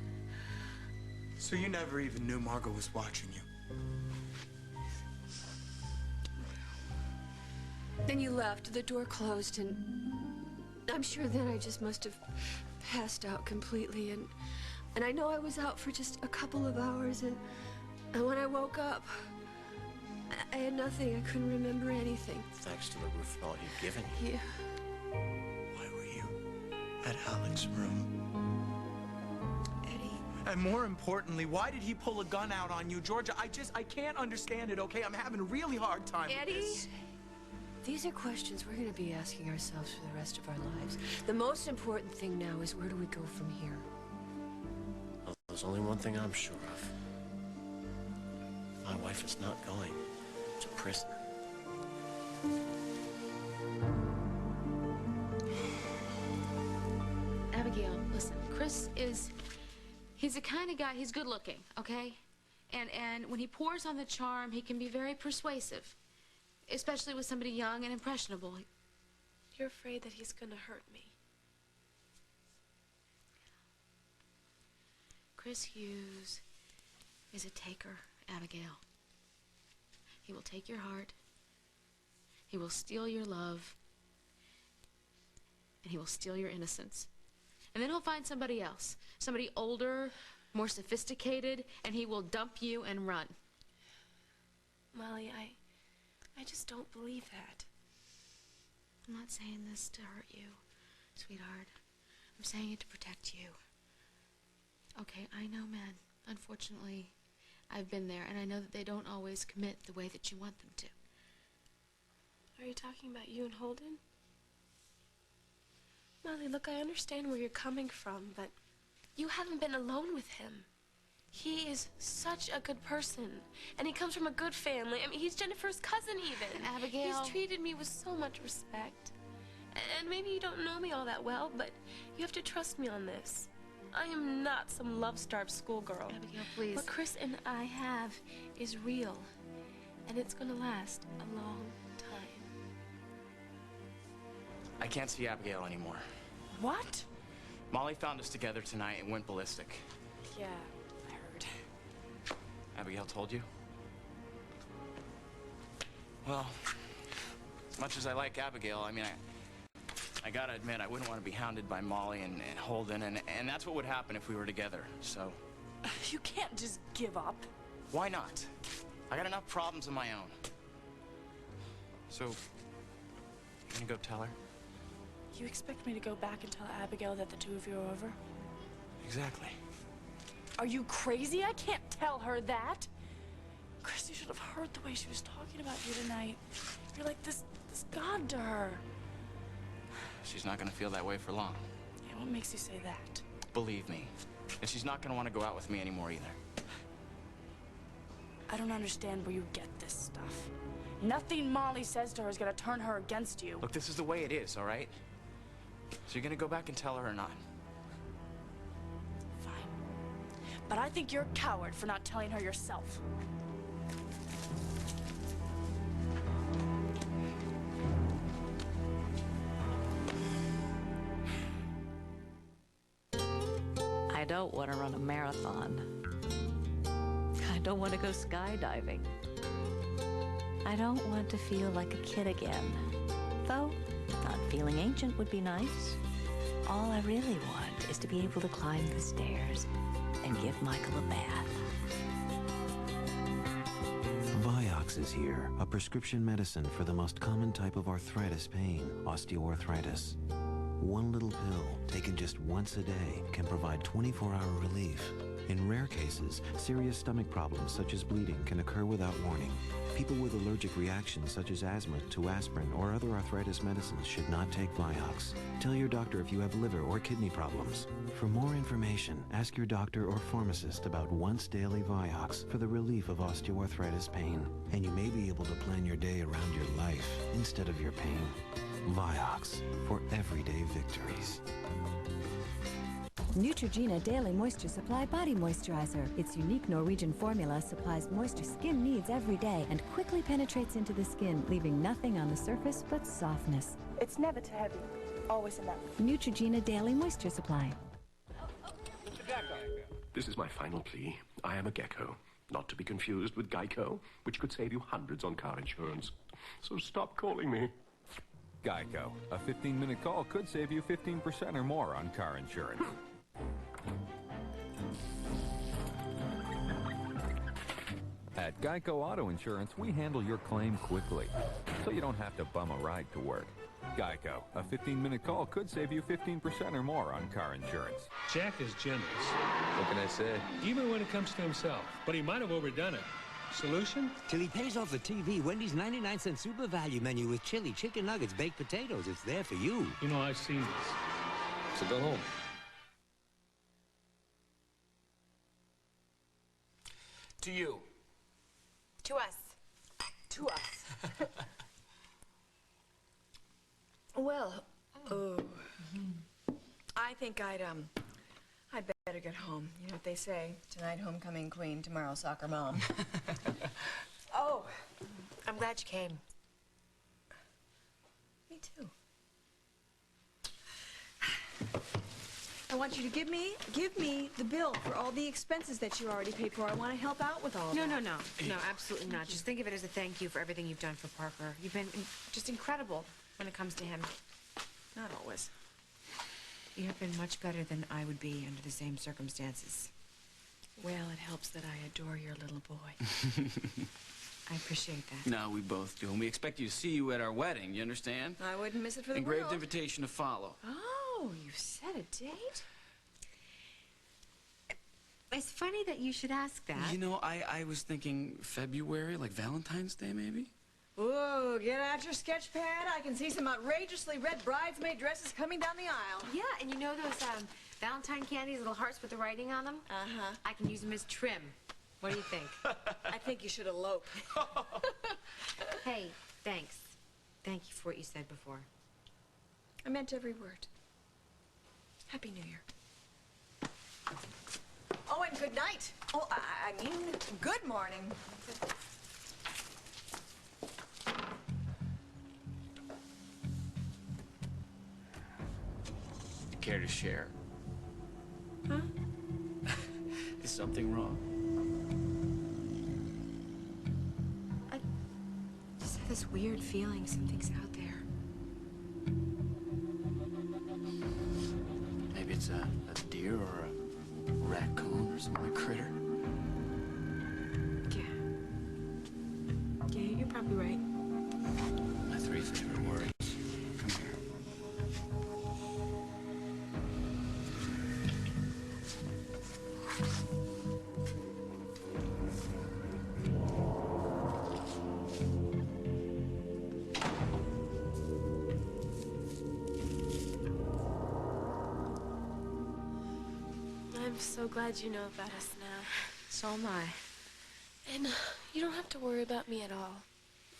Speaker 13: So you never even knew Margot was watching you?
Speaker 12: Then you left, the door closed, and I'm sure then I just must have passed out completely, and I know I was out for just a couple of hours, and when I woke up, I had nothing. I couldn't remember anything.
Speaker 9: Thanks to the referral you've given you.
Speaker 12: Yeah.
Speaker 13: Why were you at Alec's room? Eddie. And more importantly, why did he pull a gun out on you, Georgia? I can't understand it, okay? I'm having a really hard time
Speaker 12: Eddie,
Speaker 13: with this.
Speaker 12: These are questions we're going to be asking ourselves for the rest of our lives. The most important thing now is, where do we go from here?
Speaker 9: Well, there's only one thing I'm sure of. My wife is not going to prison.
Speaker 13: Abigail, listen, Chris he's the kind of guy, he's good looking, okay? And when he pours on the charm, he can be very persuasive. Especially with somebody young and impressionable.
Speaker 4: You're afraid that he's gonna hurt me.
Speaker 13: Chris Hughes is a taker, Abigail. He will take your heart. He will steal your love. And he will steal your innocence. And then he'll find somebody else. Somebody older, more sophisticated, and he will dump you and run.
Speaker 4: Molly, I just don't believe that.
Speaker 13: I'm not saying this to hurt you, sweetheart. I'm saying it to protect you. Okay, I know men. Unfortunately, I've been there, and I know that they don't always commit the way that you want them to.
Speaker 4: Are you talking about you and Holden? Molly, look, I understand where you're coming from, but you haven't been alone with him. He is such a good person, and he comes from a good family. I mean, he's Jennifer's cousin, even.
Speaker 13: Abigail.
Speaker 4: He's treated me with so much respect. And maybe you don't know me all that well, but you have to trust me on this. I am not some love-starved schoolgirl.
Speaker 13: Abigail, please.
Speaker 4: What Chris and I have is real, and it's gonna last a long time.
Speaker 14: I can't see Abigail anymore.
Speaker 4: What?
Speaker 14: Molly found us together tonight and went ballistic.
Speaker 4: Yeah.
Speaker 14: Abigail told you? Well, as much as I like Abigail, I mean, I gotta admit, I wouldn't want to be hounded by Molly and Holden, and that's what would happen if we were together, so...
Speaker 2: You can't just give up.
Speaker 14: Why not? I got enough problems of my own. So, you gonna go tell her?
Speaker 2: You expect me to go back and tell Abigail that the two of you are over?
Speaker 14: Exactly.
Speaker 2: Are you crazy? I can't tell her that. Chris, you should have heard the way she was talking about you tonight. You're like this god to her.
Speaker 14: She's not gonna feel that way for long.
Speaker 2: Yeah, what makes you say that?
Speaker 14: Believe me. And she's not gonna want to go out with me anymore either.
Speaker 2: I don't understand where you get this stuff. Nothing Molly says to her is gonna turn her against you.
Speaker 14: Look, this is the way it is, all right? So you're gonna go back and tell her or not?
Speaker 2: But I think you're a coward for not telling her yourself.
Speaker 6: I don't want to run a marathon. I don't want to go skydiving. I don't want to feel like a kid again. Though, not feeling ancient would be nice. All I really want is to be able to climb the stairs and give Michael a bath.
Speaker 15: Vioxx is here, a prescription medicine for the most common type of arthritis pain, osteoarthritis. One little pill, taken just once a day, can provide 24-hour relief. In rare cases, serious stomach problems such as bleeding can occur without warning. People with allergic reactions such as asthma to aspirin or other arthritis medicines should not take Vioxx. Tell your doctor if you have liver or kidney problems. For more information, ask your doctor or pharmacist about once daily Vioxx for the relief of osteoarthritis pain. And you may be able to plan your day around your life instead of your pain. Vioxx, for everyday victories.
Speaker 16: Neutrogena Daily Moisture Supply Body Moisturizer. Its unique Norwegian formula supplies moisture skin needs every day and quickly penetrates into the skin, leaving nothing on the surface but softness.
Speaker 2: It's never too heavy. Always enough.
Speaker 16: Neutrogena Daily Moisture Supply.
Speaker 17: This is my final plea. I am a gecko, not to be confused with Geico, which could save you hundreds on car insurance. So stop calling me.
Speaker 11: Geico. A 15-minute call could save you 15% or more on car insurance. At Geico Auto Insurance, we handle your claim quickly, so you don't have to bum a ride to work. Geico. A 15-minute call could save you 15% or more on car insurance.
Speaker 18: Jack is generous.
Speaker 19: What can I say?
Speaker 18: Even when it comes to himself. But he might have overdone it. Solution?
Speaker 20: Till he pays off the TV, Wendy's 99-cent super value menu with chili, chicken nuggets, baked potatoes. It's there for you.
Speaker 18: You know, I've seen this.
Speaker 19: So go home.
Speaker 14: To you.
Speaker 8: To us. To us. Well, I think I'd better get home. You know what they say, tonight homecoming queen, tomorrow soccer mom.
Speaker 3: Oh, I'm glad you came.
Speaker 8: Me too. I want you to give me the bill for all the expenses that you already paid for. I want to help out with all of that.
Speaker 3: No, absolutely not. Just think of it as a thank you for everything you've done for Parker. You've been just incredible when it comes to him.
Speaker 8: Not always.
Speaker 3: You have been much better than I would be under the same circumstances.
Speaker 8: Well, it helps that I adore your little boy.
Speaker 3: I appreciate that.
Speaker 14: No, we both do. And we expect you to see you at our wedding, you understand?
Speaker 8: I wouldn't miss it for the
Speaker 14: Engraved
Speaker 8: world.
Speaker 14: invitation to follow.
Speaker 3: Oh, you set a date? It's funny that you should ask that.
Speaker 14: You know, I was thinking February, like Valentine's Day, maybe?
Speaker 8: Ooh, get out your sketch pad. I can see some outrageously red bridesmaid dresses coming down the aisle.
Speaker 3: Yeah, and you know those Valentine candies, little hearts with the writing on them?
Speaker 8: Uh-huh.
Speaker 3: I can use them as trim. What do you think?
Speaker 8: I think you should elope.
Speaker 3: Hey, thanks. Thank you for what you said before.
Speaker 8: I meant every word. Happy New Year. Oh, and good night. Oh, I mean, good morning.
Speaker 14: Care to share?
Speaker 8: Huh?
Speaker 14: Is something wrong?
Speaker 3: I just had this
Speaker 13: weird feeling something's out there.
Speaker 14: Maybe it's a deer or a raccoon or some other critter.
Speaker 13: Yeah. Yeah, you're probably right.
Speaker 14: My 3 favorite words. Come here.
Speaker 4: I'm so glad you know about us now.
Speaker 13: So am I.
Speaker 4: And you don't have to worry about me at all.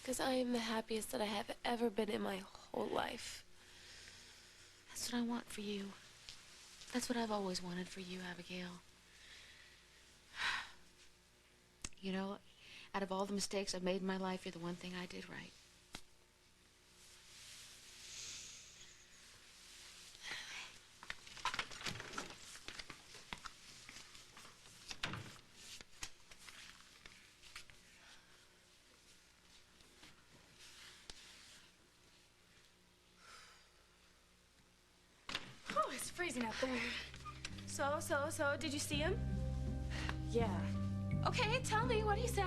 Speaker 4: Because I am the happiest that I have ever been in my whole life.
Speaker 13: That's what I want for you. That's what I've always wanted for you, Abigail. You know, out of all the mistakes I've made in my life, you're the one thing I did right.
Speaker 4: Oh, it's freezing out there. So, did you see him?
Speaker 2: Yeah.
Speaker 4: Okay, tell me, what do you say?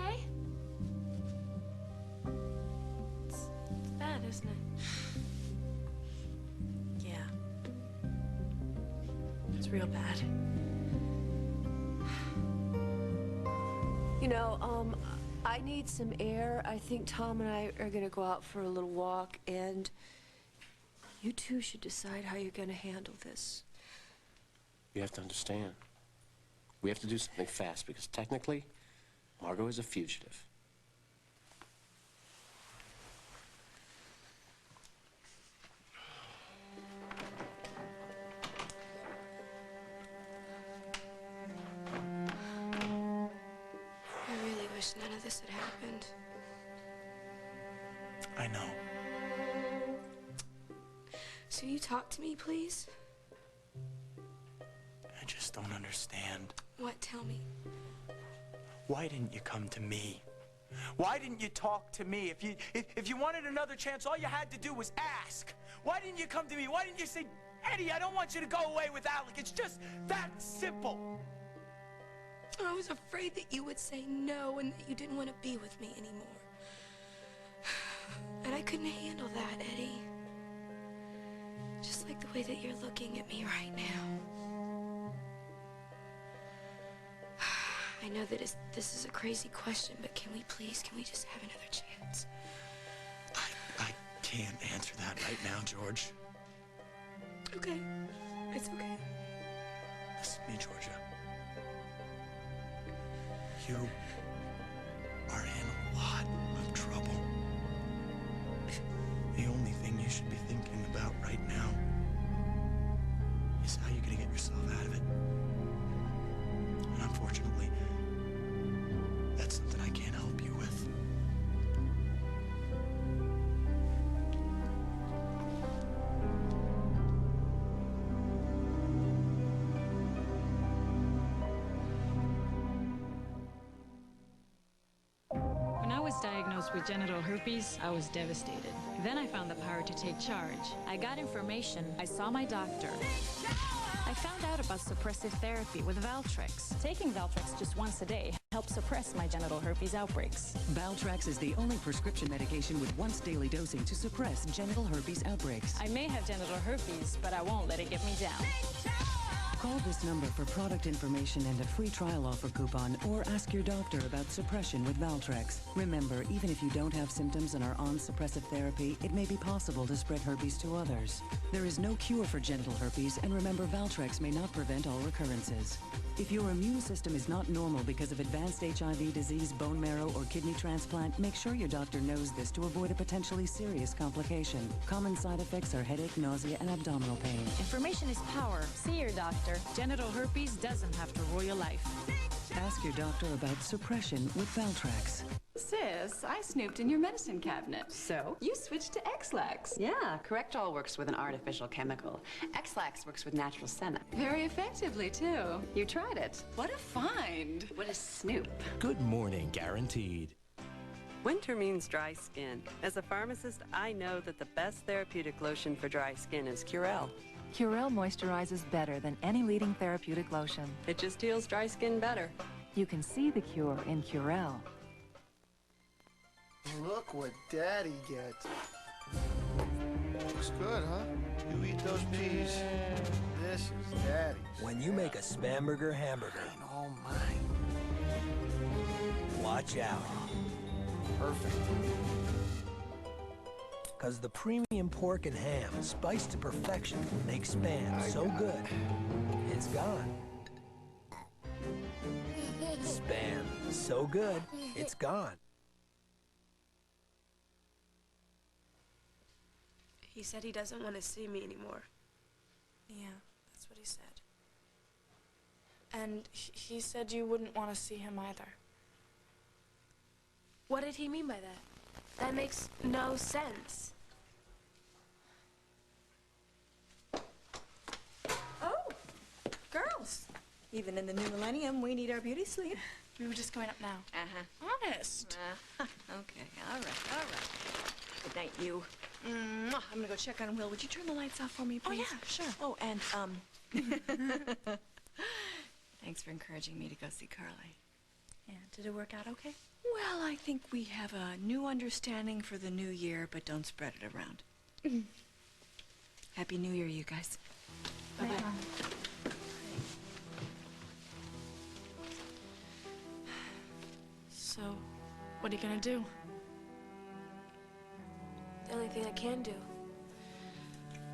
Speaker 4: It's bad, isn't it?
Speaker 2: Yeah. It's real bad.
Speaker 12: You know, I need some air. I think Tom and I are gonna go out for a little walk, and you two should decide how you're gonna handle this.
Speaker 9: You have to understand. We have to do something fast because technically, Margot is a fugitive.
Speaker 8: I really wish none of this had happened.
Speaker 14: I know.
Speaker 8: So you talk to me, please?
Speaker 14: I just don't understand.
Speaker 8: What? Tell me.
Speaker 14: Why didn't you come to me? Why didn't you talk to me? If you wanted another chance, all you had to do was ask. Why didn't you come to me? Why didn't you say, Eddie, I don't want you to go away with Alec. It's just that simple.
Speaker 8: I was afraid that you would say no and that you didn't want to be with me anymore. And I couldn't handle that, Eddie. Just like the way that you're looking at me right now. I know that this is a crazy question, but can we just have another chance?
Speaker 14: I can't answer that right now, George.
Speaker 8: Okay. It's okay.
Speaker 14: Listen to me, Georgia. You are in a lot of trouble. The only thing you should be thinking about right now is how you're gonna get yourself out of it. And unfortunately, that's something I can't help you with.
Speaker 21: When I was diagnosed with genital herpes, I was devastated. Then I found the power to take charge. I got information. I saw my doctor. I found out about suppressive therapy with Valtrex.
Speaker 22: Taking Valtrex just once a day helps suppress my genital herpes outbreaks.
Speaker 23: Valtrex is the only prescription medication with once daily dosing to suppress genital herpes outbreaks.
Speaker 22: I may have genital herpes, but I won't let it get me down.
Speaker 23: Call this number for product information and a free trial offer coupon, or ask your doctor about suppression with Valtrex. Remember, even if you don't have symptoms and are on suppressive therapy, it may be possible to spread herpes to others. There is no cure for genital herpes, and remember, Valtrex may not prevent all recurrences. If your immune system is not normal because of advanced HIV disease, bone marrow, or kidney transplant, make sure your doctor knows this to avoid a potentially serious complication. Common side effects are headache, nausea, and abdominal pain.
Speaker 22: Information is power. See your doctor. Genital herpes doesn't have to rule your life.
Speaker 23: Ask your doctor about suppression with Valtrex.
Speaker 24: Sis, I snooped in your medicine cabinet. So, you switched to X-Lax.
Speaker 25: Yeah, Correctol works with an artificial chemical. X-Lax works with natural senna.
Speaker 24: Very effectively, too. You tried it. What a find.
Speaker 25: What a snoop.
Speaker 26: Good morning, guaranteed.
Speaker 1: Winter means dry skin. As a pharmacist, I know that the best therapeutic lotion for dry skin is Curel.
Speaker 5: Curel moisturizes better than any leading therapeutic lotion.
Speaker 1: It just heals dry skin better.
Speaker 5: You can see the cure in Curel.
Speaker 6: Look what Daddy gets. Looks good, huh? You eat those peas? This is Daddy's.
Speaker 7: When you make a Spamburger hamburger,
Speaker 6: All mine.
Speaker 7: watch out.
Speaker 6: Perfect.
Speaker 7: Because the premium pork and ham, spiced to perfection, makes Spam so good, it's gone. Spam, so good, it's gone.
Speaker 4: He said he doesn't want to see me anymore.
Speaker 2: Yeah, that's what he said. And he said you wouldn't want to see him either.
Speaker 4: What did he mean by that? That makes no sense.
Speaker 10: Oh, girls. Even in the new millennium, we need our beauty sleep.
Speaker 2: We were just going up now.
Speaker 10: Uh-huh.
Speaker 2: Honest.
Speaker 10: Okay, all right. Good night, you. Mwah. I'm gonna go check on Will. Would you turn the lights off for me, please?
Speaker 2: Oh, yeah, sure.
Speaker 10: Oh, and, thanks for encouraging me to go see Carly.
Speaker 2: Yeah, did it work out okay?
Speaker 10: Well, I think we have a new understanding for the new year, but don't spread it around. Happy New Year, you guys.
Speaker 2: Bye-bye. So, what are you gonna do?
Speaker 4: The only thing I can do.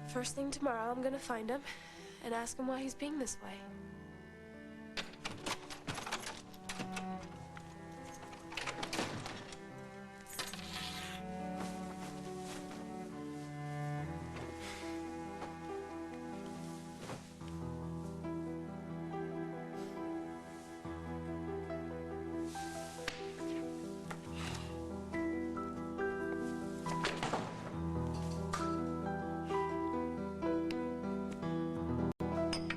Speaker 4: First thing tomorrow, I'm gonna find him and ask him why he's being this way.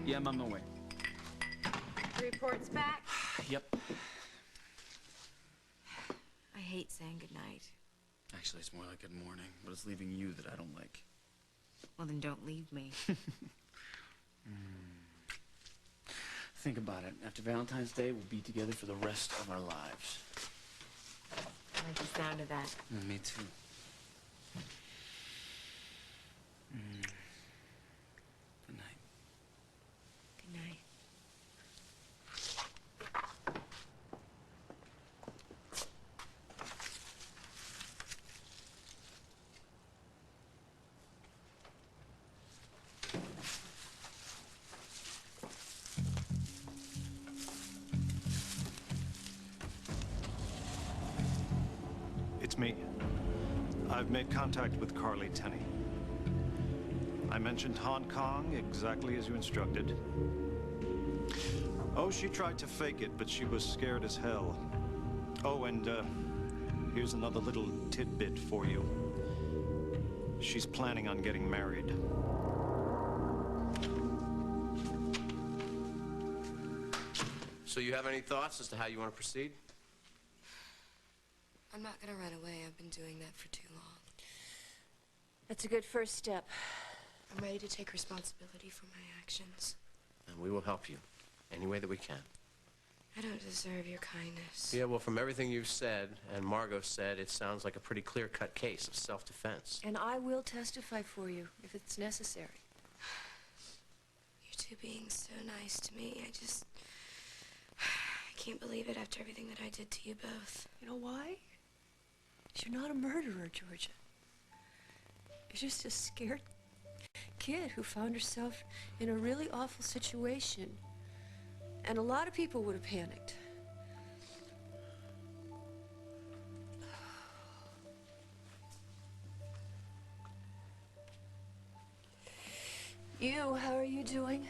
Speaker 26: Yeah, I'm on my way.
Speaker 3: The report's back.
Speaker 26: Yep.
Speaker 3: I hate saying goodnight.
Speaker 26: Actually, it's more like good morning, but it's leaving you that I don't like.
Speaker 3: Well, then don't leave me.
Speaker 26: Think about it. After Valentine's Day, we'll be together for the rest of our lives.
Speaker 3: I like the sound of that.
Speaker 26: Me too. Good night.
Speaker 3: Good night.
Speaker 27: It's me. I've made contact with Carly Tenney. I mentioned Hong Kong exactly as you instructed. Oh, she tried to fake it, but she was scared as hell. Oh, and here's another little tidbit for you. She's planning on getting married.
Speaker 9: So you have any thoughts as to how you want to proceed?
Speaker 25: I'm not gonna run away. I've been doing that for too long.
Speaker 12: That's a good first step.
Speaker 4: I'm ready to take responsibility for my actions.
Speaker 9: And we will help you any way that we can.
Speaker 25: I don't deserve your kindness.
Speaker 9: Yeah, well, from everything you've said and Margot said, it sounds like a pretty clear-cut case of self-defense.
Speaker 12: And I will testify for you if it's necessary.
Speaker 25: You two being so nice to me, I can't believe it after everything that I did to you both.
Speaker 12: You know why? You're not a murderer, Georgia. You're just a scared kid who found herself in a really awful situation. And a lot of people would have panicked. You, how are you doing?